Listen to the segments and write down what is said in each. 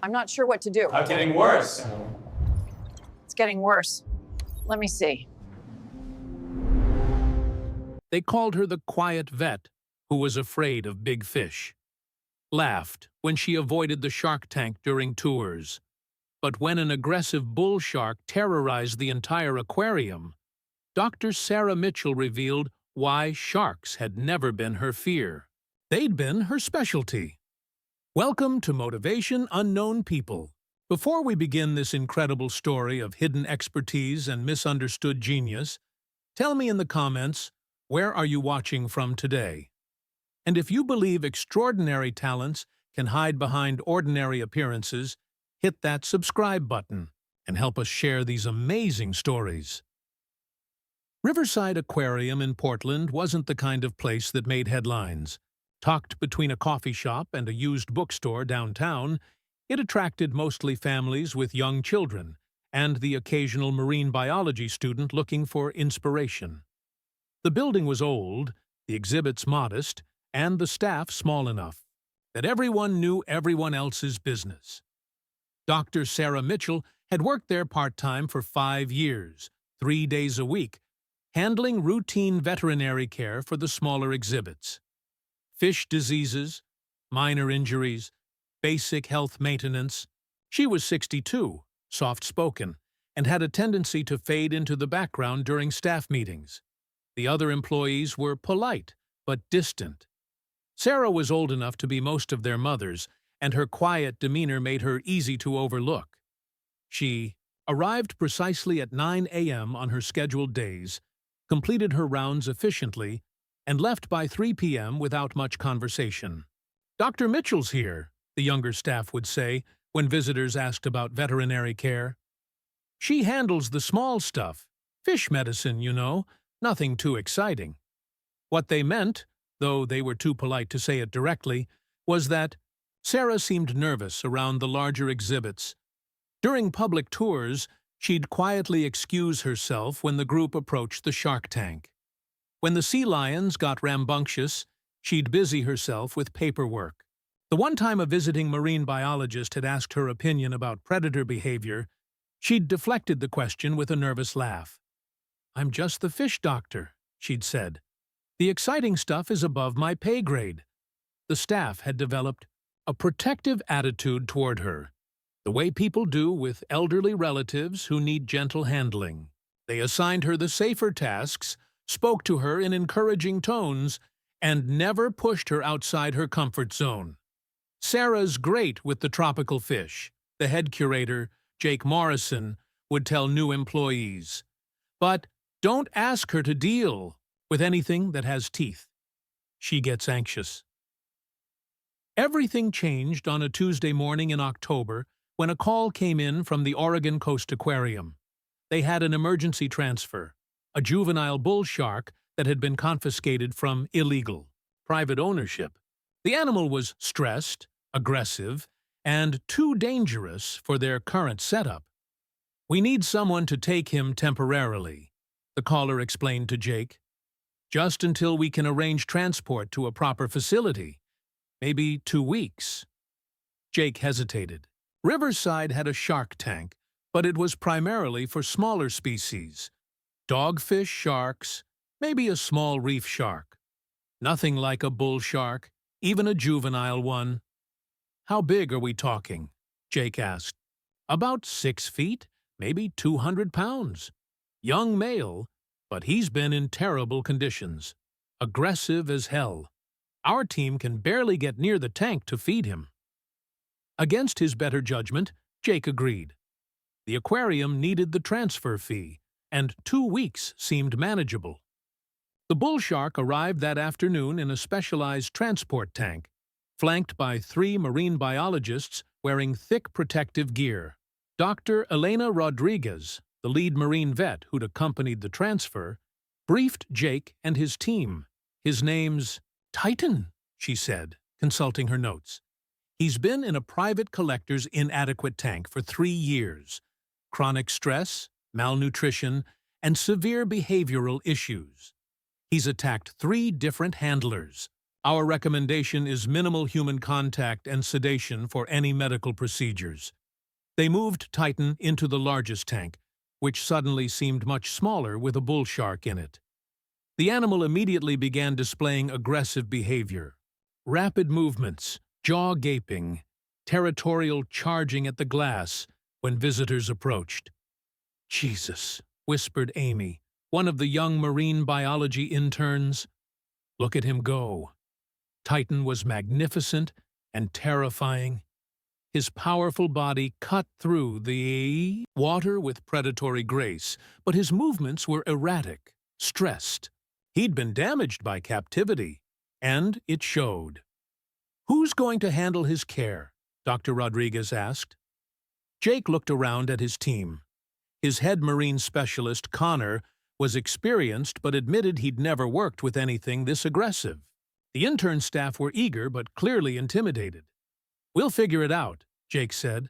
I'm not sure what to do. It's getting worse. It's getting worse. Let me see. They called her the quiet vet who was afraid of big fish. Laughed when she avoided the shark tank during tours. But when an aggressive bull shark terrorized the entire aquarium, Dr. Sarah Mitchell revealed why sharks had never been her fear. They'd been her specialty. Welcome to Motivation Unknown People. Before we begin this incredible story of hidden expertise and misunderstood genius, tell me in the comments, where are you watching from today? And if you believe extraordinary talents can hide behind ordinary appearances, hit that subscribe button and help us share these amazing stories. Riverside Aquarium in Portland wasn't the kind of place that made headlines. Tucked between a coffee shop and a used bookstore downtown, it attracted mostly families with young children and the occasional marine biology student looking for inspiration. The building was old, the exhibits modest, and the staff small enough that everyone knew everyone else's business. Dr. Sarah Mitchell had worked there part-time for 5 years, 3 days a week, handling routine veterinary care for the smaller exhibits. Fish diseases, minor injuries, basic health maintenance. She was 62, soft-spoken, and had a tendency to fade into the background during staff meetings. The other employees were polite, but distant. Sarah was old enough to be most of their mothers, and her quiet demeanor made her easy to overlook. She arrived precisely at 9 a.m. on her scheduled days, completed her rounds efficiently, and left by 3 p.m. without much conversation. "Dr. Mitchell's here," the younger staff would say when visitors asked about veterinary care. "She handles the small stuff, fish medicine, you know, nothing too exciting." What they meant, though they were too polite to say it directly, was that Sarah seemed nervous around the larger exhibits. During public tours, she'd quietly excuse herself when the group approached the shark tank. When the sea lions got rambunctious, she'd busy herself with paperwork. The one time a visiting marine biologist had asked her opinion about predator behavior, she'd deflected the question with a nervous laugh. "I'm just the fish doctor," she'd said. "The exciting stuff is above my pay grade." The staff had developed a protective attitude toward her, the way people do with elderly relatives who need gentle handling. They assigned her the safer tasks, spoke to her in encouraging tones, and never pushed her outside her comfort zone. "Sarah's great with the tropical fish," the head curator, Jake Morrison, would tell new employees. "But don't ask her to deal with anything that has teeth. She gets anxious." Everything changed on a Tuesday morning in October when a call came in from the Oregon Coast Aquarium. They had an emergency transfer, a juvenile bull shark that had been confiscated from illegal, private ownership. The animal was stressed, aggressive, and too dangerous for their current setup. "We need someone to take him temporarily," the caller explained to Jake. "Just until we can arrange transport to a proper facility. Maybe 2 weeks." Jake hesitated. Riverside had a shark tank, but it was primarily for smaller species. Dogfish sharks, maybe a small reef shark. Nothing like a bull shark, even a juvenile one. "How big are we talking?" Jake asked. "About 6 feet, maybe 200 pounds. Young male, but he's been in terrible conditions. Aggressive as hell. Our team can barely get near the tank to feed him." Against his better judgment, Jake agreed. The aquarium needed the transfer fee, and 2 weeks seemed manageable. The bull shark arrived that afternoon in a specialized transport tank, flanked by 3 marine biologists wearing thick protective gear. Dr. Elena Rodriguez, the lead marine vet who'd accompanied the transfer, briefed Jake and his team. "His name's Titan," she said, consulting her notes. "He's been in a private collector's inadequate tank for 3 years. Chronic stress, malnutrition, and severe behavioral issues. He's attacked 3 different handlers, Our recommendation is minimal human contact and sedation for any medical procedures. They moved Titan into the largest tank, which suddenly seemed much smaller with a bull shark in it. The animal immediately began displaying aggressive behavior. Rapid movements, jaw gaping, territorial charging at the glass when visitors approached. "Jesus," whispered Amy, one of the young marine biology interns. "Look at him go." Titan was magnificent and terrifying. His powerful body cut through the water with predatory grace, but his movements were erratic, stressed. He'd been damaged by captivity, and it showed. "Who's going to handle his care?" Dr. Rodriguez asked. Jake looked around at his team. His head marine specialist, Connor, was experienced but admitted he'd never worked with anything this aggressive. The intern staff were eager but clearly intimidated. "We'll figure it out," Jake said.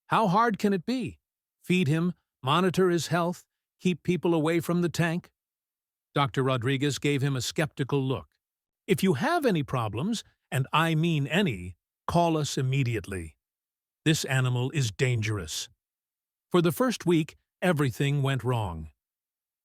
"How hard can it be? Feed him, monitor his health, keep people away from the tank?" Dr. Rodriguez gave him a skeptical look. "If you have any problems, and I mean any, call us immediately. This animal is dangerous." For the first week, everything went wrong.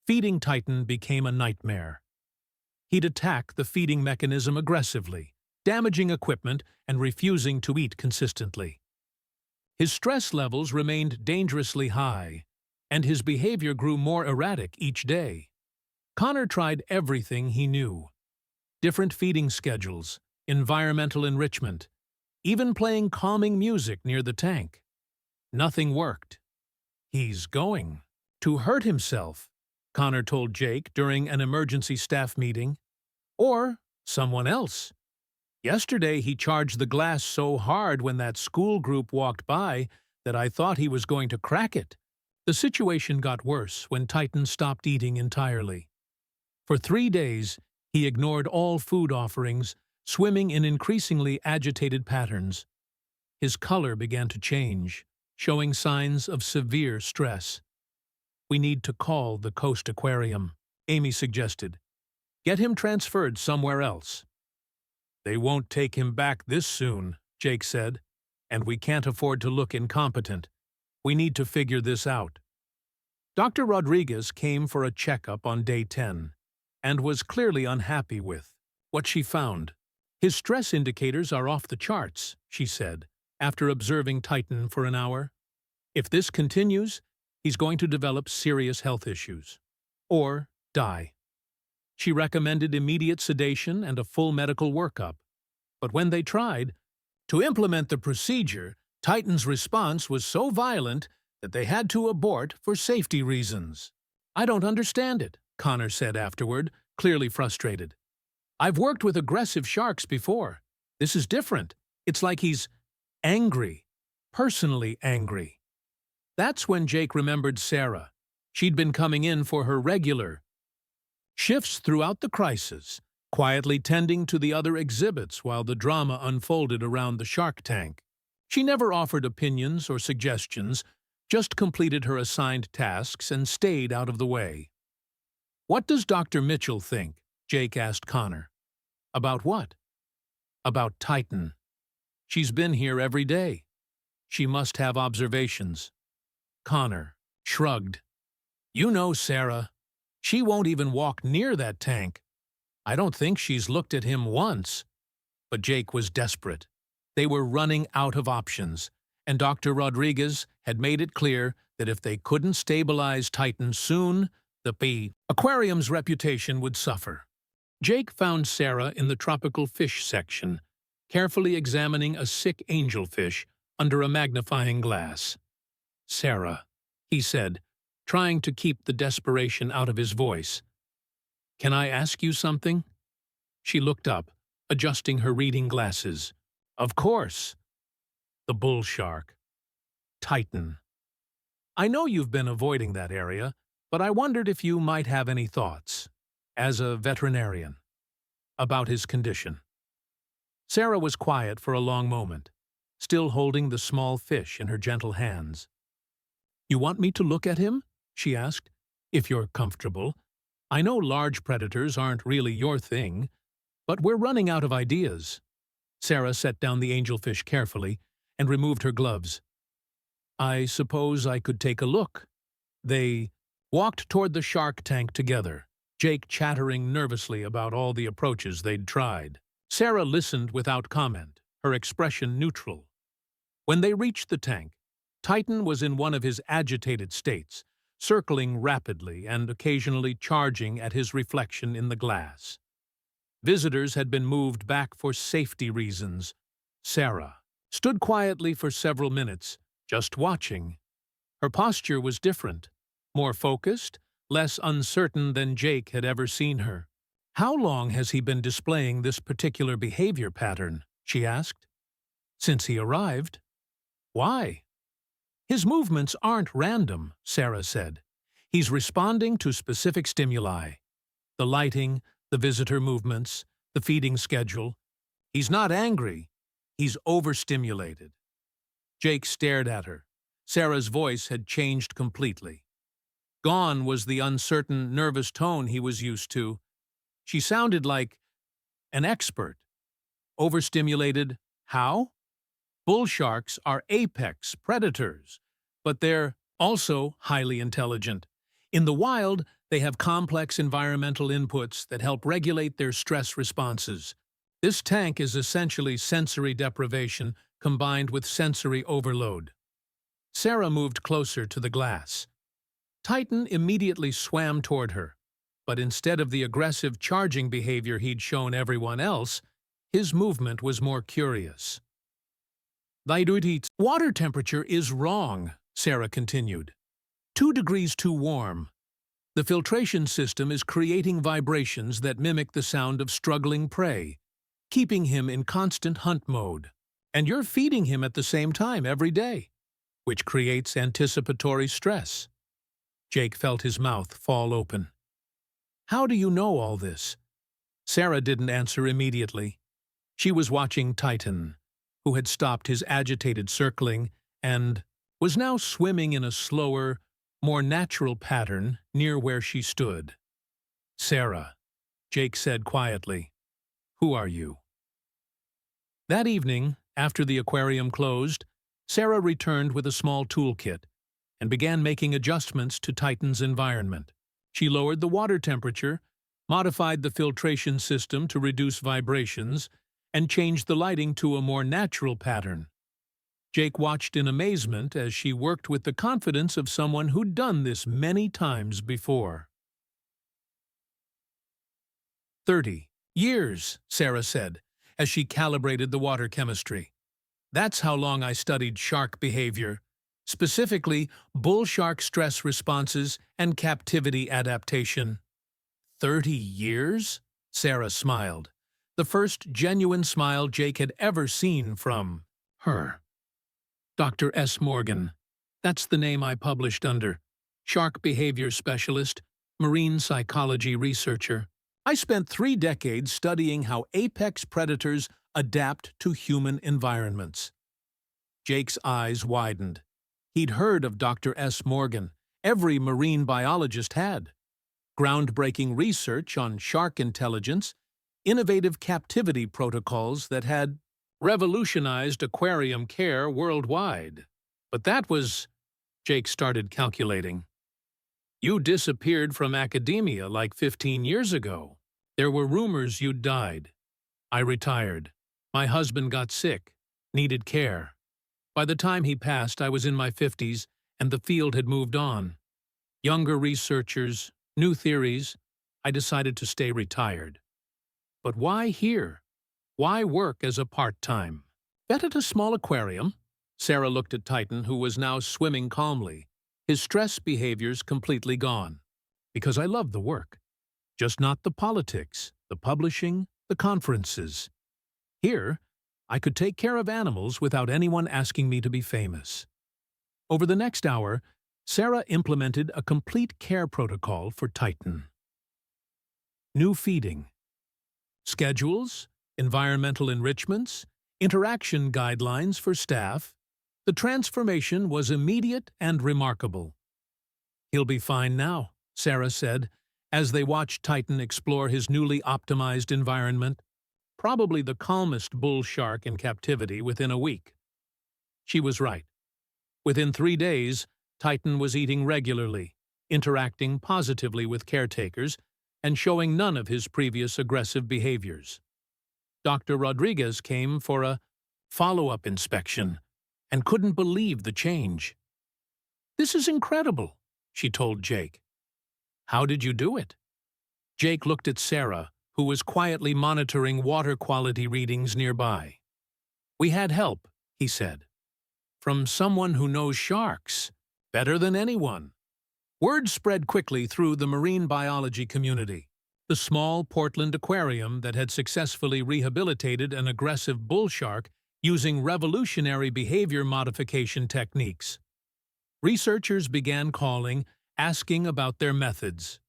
Feeding Titan became a nightmare. He'd attack the feeding mechanism aggressively, damaging equipment and refusing to eat consistently. His stress levels remained dangerously high, and his behavior grew more erratic each day. Connor tried everything he knew. Different feeding schedules, environmental enrichment, even playing calming music near the tank. Nothing worked. "He's going to hurt himself," Connor told Jake during an emergency staff meeting. "Or someone else. Yesterday he charged the glass so hard when that school group walked by that I thought he was going to crack it." The situation got worse when Titan stopped eating entirely. For 3 days, he ignored all food offerings, swimming in increasingly agitated patterns. His color began to change, showing signs of severe stress. "We need to call the Coast Aquarium," Amy suggested. "Get him transferred somewhere else." "They won't take him back this soon," Jake said, "and we can't afford to look incompetent. We need to figure this out." Dr. Rodriguez came for a checkup on day 10, and was clearly unhappy with what she found. "His stress indicators are off the charts," she said, after observing Titan for an hour. "If this continues, he's going to develop serious health issues. Or die." She recommended immediate sedation and a full medical workup. But when they tried to implement the procedure, Titan's response was so violent that they had to abort for safety reasons. "I don't understand it," Connor said afterward, clearly frustrated. "I've worked with aggressive sharks before. This is different. It's like he's angry, personally angry." That's when Jake remembered Sarah. She'd been coming in for her regular shifts throughout the crisis, quietly tending to the other exhibits while the drama unfolded around the shark tank. She never offered opinions or suggestions, just completed her assigned tasks and stayed out of the way. "What does Dr. Mitchell think?" Jake asked Connor. "About what?" "About Titan. She's been here every day. She must have observations." Connor shrugged. "You know Sarah. She won't even walk near that tank. I don't think she's looked at him once." But Jake was desperate. They were running out of options, and Dr. Rodriguez had made it clear that if they couldn't stabilize Titan soon, the aquarium's reputation would suffer. Jake found Sarah in the tropical fish section, carefully examining a sick angelfish under a magnifying glass. "Sarah," he said, trying to keep the desperation out of his voice. "Can I ask you something?" She looked up, adjusting her reading glasses. "Of course." "The bull shark. Titan. I know you've been avoiding that area, but I wondered if you might have any thoughts, as a veterinarian, about his condition." Sarah was quiet for a long moment, still holding the small fish in her gentle hands. "You want me to look at him?" she asked. "If you're comfortable. I know large predators aren't really your thing, But we're running out of ideas. Sarah set down the angelfish carefully and removed her gloves. I suppose I could take a look. They walked toward the shark tank together, Jake chattering nervously about all the approaches they'd tried. Sarah listened without comment, her expression neutral. When they reached the tank, Titan was in one of his agitated states, circling rapidly and occasionally charging at his reflection in the glass. Visitors had been moved back for safety reasons. Sarah stood quietly for several minutes, just watching. Her posture was different, more focused, less uncertain than Jake had ever seen her. "How long has he been displaying this particular behavior pattern?" she asked. "Since he arrived." "Why?" "His movements aren't random," Sarah said. "He's responding to specific stimuli. The lighting, the visitor movements, the feeding schedule. He's not angry. He's overstimulated." Jake stared at her. Sarah's voice had changed completely. Gone was the uncertain, nervous tone he was used to. She sounded like an expert. Overstimulated, how? Bull sharks are apex predators, but they're also highly intelligent. In the wild, they have complex environmental inputs that help regulate their stress responses. This tank is essentially sensory deprivation combined with sensory overload. Sarah moved closer to the glass. Titan immediately swam toward her, but instead of the aggressive charging behavior he'd shown everyone else, his movement was more curious. "The water temperature is wrong," Sarah continued. 2 degrees too warm. The filtration system is creating vibrations that mimic the sound of struggling prey, keeping him in constant hunt mode. And you're feeding him at the same time every day, which creates anticipatory stress. Jake felt his mouth fall open. "How do you know all this?" Sarah didn't answer immediately. She was watching Titan, who had stopped his agitated circling and was now swimming in a slower, more natural pattern near where she stood. "Sarah," Jake said quietly, "who are you?" That evening, after the aquarium closed, Sarah returned with a small toolkit and began making adjustments to Titan's environment. She lowered the water temperature, modified the filtration system to reduce vibrations, and changed the lighting to a more natural pattern. Jake watched in amazement as she worked with the confidence of someone who'd done this many times before. 30 years, Sarah said, as she calibrated the water chemistry. "That's how long I studied shark behavior, specifically bull shark stress responses and captivity adaptation." 30 years? Sarah smiled, the first genuine smile Jake had ever seen from her. "Dr. S. Morgan. That's the name I published under. Shark behavior specialist, marine psychology researcher. I spent 3 decades studying how apex predators adapt to human environments." Jake's eyes widened. He'd heard of Dr. S. Morgan. Every marine biologist had. Groundbreaking research on shark intelligence, innovative captivity protocols that had revolutionized aquarium care worldwide. But that was... Jake started calculating. "You disappeared from academia like 15 years ago. There were rumors you'd died. I retired. My husband got sick, needed care. By the time he passed, I was in my 50s, and the field had moved on. Younger researchers, new theories. I decided to stay retired. But why here? Why work as a part-time? Bet at a small aquarium?" Sarah looked at Titan, who was now swimming calmly, his stress behaviors completely gone. "Because I love the work. Just not the politics, the publishing, the conferences. Here, I could take care of animals without anyone asking me to be famous." Over the next hour, Sarah implemented a complete care protocol for Titan. New feeding, schedules, environmental enrichments, interaction guidelines for staff. The transformation was immediate and remarkable. "He'll be fine now," Sarah said, as they watched Titan explore his newly optimized environment. probably the calmest bull shark in captivity within a week. She was right. Within 3 days, Titan was eating regularly, interacting positively with caretakers, and showing none of his previous aggressive behaviors. Dr. Rodriguez came for a follow-up inspection and couldn't believe the change. "This is incredible," she told Jake. "How did you do it?" Jake looked at Sarah, who was quietly monitoring water quality readings nearby. "We had help," he said, "from someone who knows sharks better than anyone." Word spread quickly through the marine biology community. The small Portland aquarium that had successfully rehabilitated an aggressive bull shark using revolutionary behavior modification techniques. Researchers began calling, asking about their methods.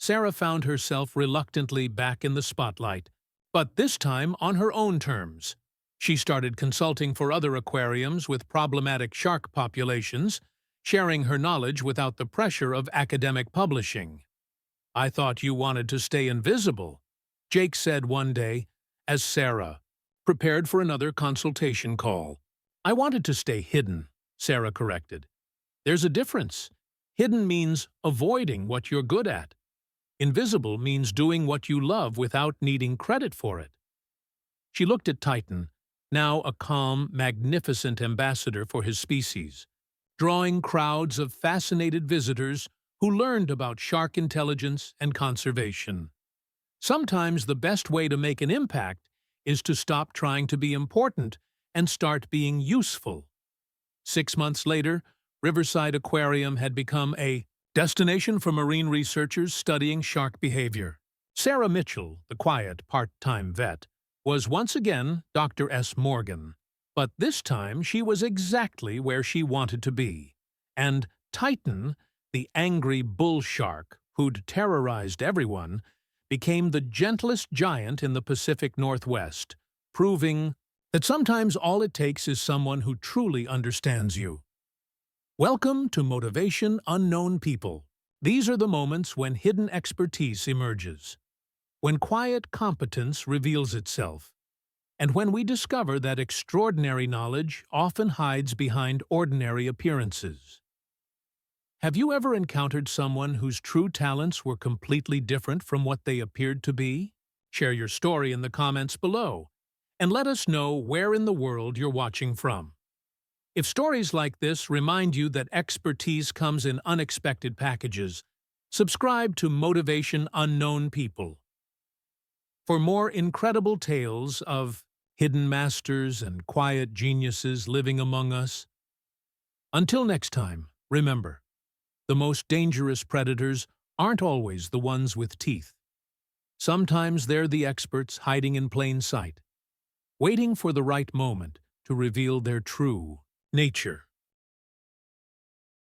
Sarah found herself reluctantly back in the spotlight, but this time on her own terms. She started consulting for other aquariums with problematic shark populations, sharing her knowledge without the pressure of academic publishing. "I thought you wanted to stay invisible," Jake said one day, as Sarah prepared for another consultation call. "I wanted to stay hidden," Sarah corrected. "There's a difference. Hidden means avoiding what you're good at. Invisible means doing what you love without needing credit for it." She looked at Titan, now a calm, magnificent ambassador for his species, drawing crowds of fascinated visitors who learned about shark intelligence and conservation. Sometimes the best way to make an impact is to stop trying to be important and start being useful. 6 months later, Riverside Aquarium had become a destination for marine researchers studying shark behavior. Sarah Mitchell, the quiet, part-time vet, was once again Dr. S. Morgan, but this time she was exactly where she wanted to be. And Titan, the angry bull shark who'd terrorized everyone, became the gentlest giant in the Pacific Northwest, proving that sometimes all it takes is someone who truly understands you. Welcome to Motivation Unknown People. These are the moments when hidden expertise emerges, when quiet competence reveals itself, and when we discover that extraordinary knowledge often hides behind ordinary appearances. Have you ever encountered someone whose true talents were completely different from what they appeared to be? Share your story in the comments below, and let us know where in the world you're watching from. If stories like this remind you that expertise comes in unexpected packages, subscribe to Motivation Unknown People. For more incredible tales of hidden masters and quiet geniuses living among us. Until next time, remember, the most dangerous predators aren't always the ones with teeth. Sometimes they're the experts hiding in plain sight, waiting for the right moment to reveal their true nature.